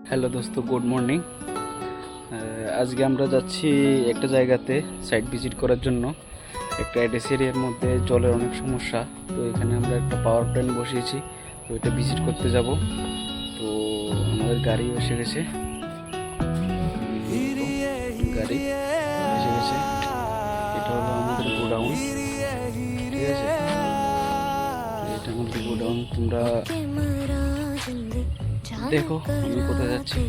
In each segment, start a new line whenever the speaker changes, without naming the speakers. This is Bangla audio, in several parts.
হ্যালো দোস্ত, গুড মর্নিং। আজকে আমরা যাচ্ছি একটা জায়গাতে সাইট ভিজিট করার জন্য। একটা অ্যাডেস এরিয়ার মধ্যে জলের অনেক সমস্যা, তো এখানে আমরা একটা পাওয়ার প্ল্যান্ট বসিয়েছি, তো এটা ভিজিট করতে যাব। তো আমাদের গাড়ি এসে গেছে, গাড়ি এসে গেছে। এটা হলো আমাদের গোডাউন, ঠিক আছে? এটা আমাদের গোডাউন। তোমরা দেখো আমি কোথায় যাচ্ছি,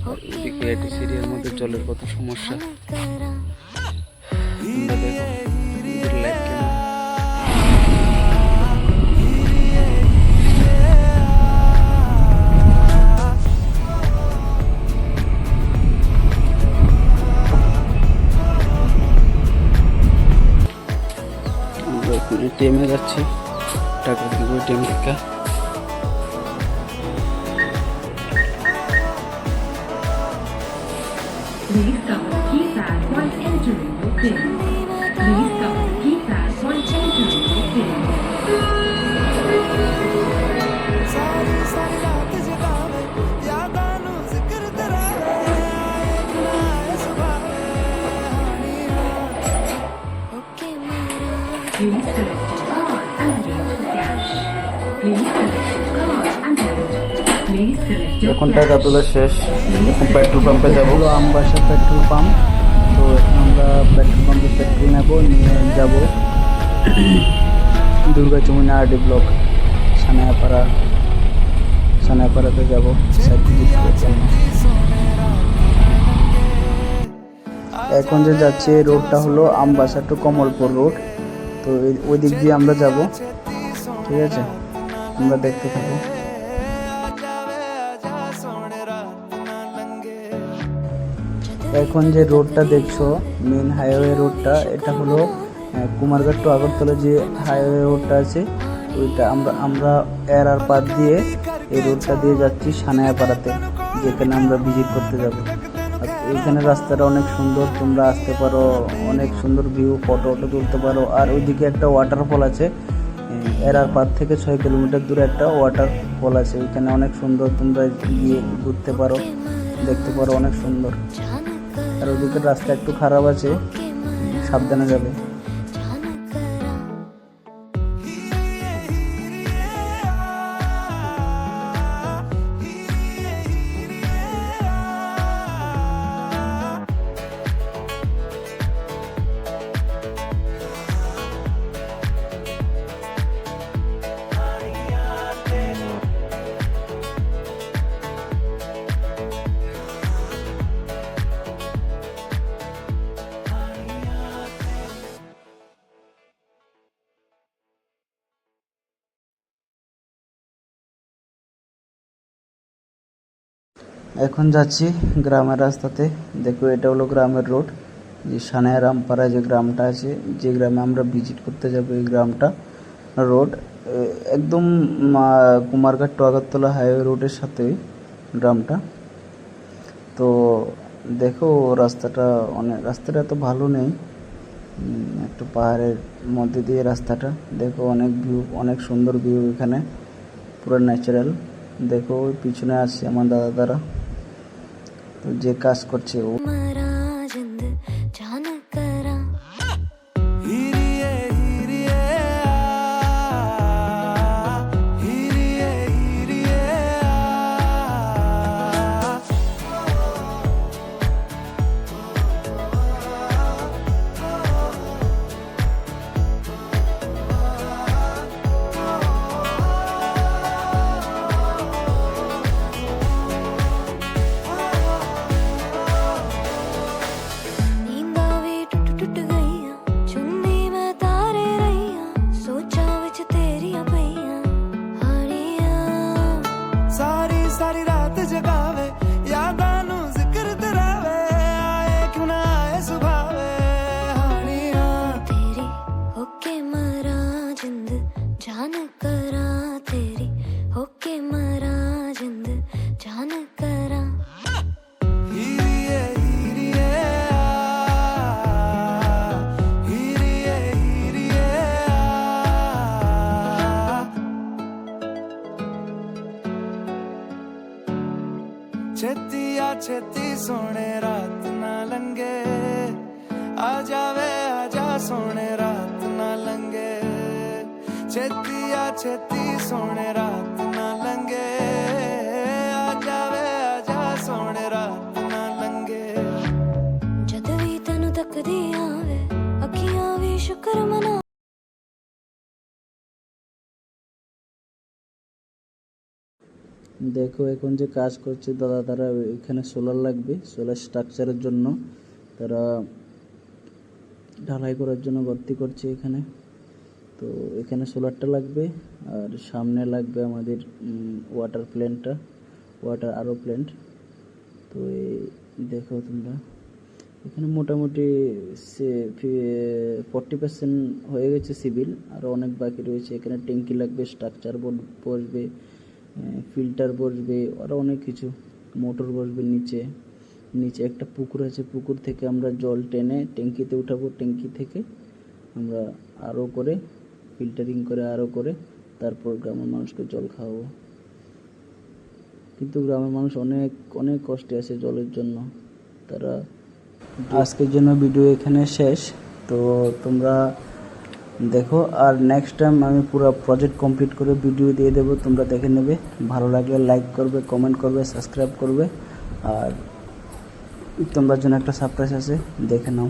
আর এদিকে অ্যাডেস এরিয়ার মধ্যে জলের কত সমস্যা তোমরা দেখো। লাইভ ক্যামেরা আমরা এখন এটিএমে যাচ্ছি, টাকা দিব এটিএম থেকে।
Please cover the keypad once entering your PIN. Please cover the keypad once entering your PIN.
सारी सारी रात जगा मैं यादां नू जिक्र तेरा
Please select your card and enter the cash. Please select your card and enter. Please select your
এখন টাকা
cash.
তোলা শেষ, এখন পেট্রোল পাম্পে যাবো।
হলো আমবাসা পেট্রোল পাম্প। তো এখন আমরা পেট্রোল পাম্পে পেট্রোল নেব, নিয়ে যাব দুর্গা চমুনি আরডি ব্লক সানায়াপাড়াতে যাব সাইট ভিজিট করতে। এখন যে যাচ্ছে এই রোডটা হলো আমবাসা টু কমলপুর রোড। তো ওই দিক দিয়ে আমরা যাব, ঠিক আছে? আমরা দেখতে থাকো। এখন যে রোডটা দেখছো মেন হাইওয়ে রোডটা, এটা হলো কুমারঘাট টু আগরতলা যে হাইওয়ে রোডটা আছে, ওইটা আমরা এর আর পার দিয়ে এই রোডটা দিয়ে যাচ্ছি সানায়াপাড়াতে, যেখানে আমরা ভিজিট করতে যাব। আর এইখানে রাস্তাটা অনেক সুন্দর, তোমরা আসতে পারো, অনেক সুন্দর ভিউ, ফটো তুলতে পারো। আর ওইদিকে একটা ওয়াটারফল আছে, এর আর পার থেকে 6 কিলোমিটার দূরে একটা ওয়াটারফল আছে, ওইখানে অনেক সুন্দর, তোমরা গিয়ে ঘুরতে পারো, দেখতে পারো, অনেক সুন্দর। আর ওদিকে রাস্তা একটু খারাপ আছে, সাবধানে যাবে। এখন যাচ্ছি গ্রামের রাস্তাতে। দেখো এটা হলো গ্রামের রোড, যে সানায়ারামপাড়া যে গ্রামটা আছে, যে গ্রামে আমরা ভিজিট করতে যাব, এই গ্রামটা রোড একদম কুমারঘাট টু আগরতলা হাইওয়ে রোডের সাথে গ্রামটা। তো দেখো রাস্তাটা এত ভালো নেই, একটু পাহাড়ের মধ্যে দিয়ে রাস্তাটা। দেখো অনেক ভিউ, অনেক সুন্দর ভিউ এখানে, পুরো ন্যাচারাল। দেখো ওই পিছনে আছে আমার দাদা, তো যে কাজ করছে ও।
छेती आ छेती सोने रात ना लंगे आ जावे आजा सोने रात ना लंगे छेती आ छेती सोने रात ना लंगे आ जावे आजा सोने रात ना लंगे
जद भी तन तकदी आवे अखियां भी शुक्र मना
দেখো এখন যে কাজ করছে দাদা, তারা এখানে সোলার লাগবে, সোলার স্ট্রাকচারের জন্য তারা ঢালাই করার জন্য ভর্তি করছে এখানে। তো এখানে সোলারটা লাগবে, আর সামনে লাগবে আমাদের ওয়াটার প্ল্যান্টটা, ওয়াটার আরও প্ল্যান্ট। তো এই দেখো তোমরা এখানে মোটামুটি 40% হয়ে গেছে সিভিল, আরও অনেক বাকি রয়েছে। এখানে ট্যাঙ্কি লাগবে, স্ট্রাকচার বোর্ড বসবে, ফিল্টার বসবে, আরও অনেক কিছু, মোটর বসবে। নিচে নিচে একটা পুকুর আছে, পুকুর থেকে আমরা জল টেনে ট্যাঙ্কিতে উঠাবো, ট্যাঙ্কি থেকে আমরা আরও করে ফিল্টারিং করে আরও করে তারপর গ্রামের মানুষকে জল খাওয়াবো। কিন্তু গ্রামের মানুষ অনেক অনেক কষ্টে আছে জলের জন্য। তারা আজকের জন্য ভিডিও এখানে শেষ। তো তোমরা দেখো, আর নেক্সট টাইম আমি পুরো প্রজেক্ট কমপ্লিট করে ভিডিও দিয়ে দেবো, তোমরা দেখে নেবে। ভালো লাগলে লাইক করবে, কমেন্ট করবে, সাবস্ক্রাইব করবে। আর তোমরা জন্য একটা সারপ্রাইজ আছে, দেখে নাও।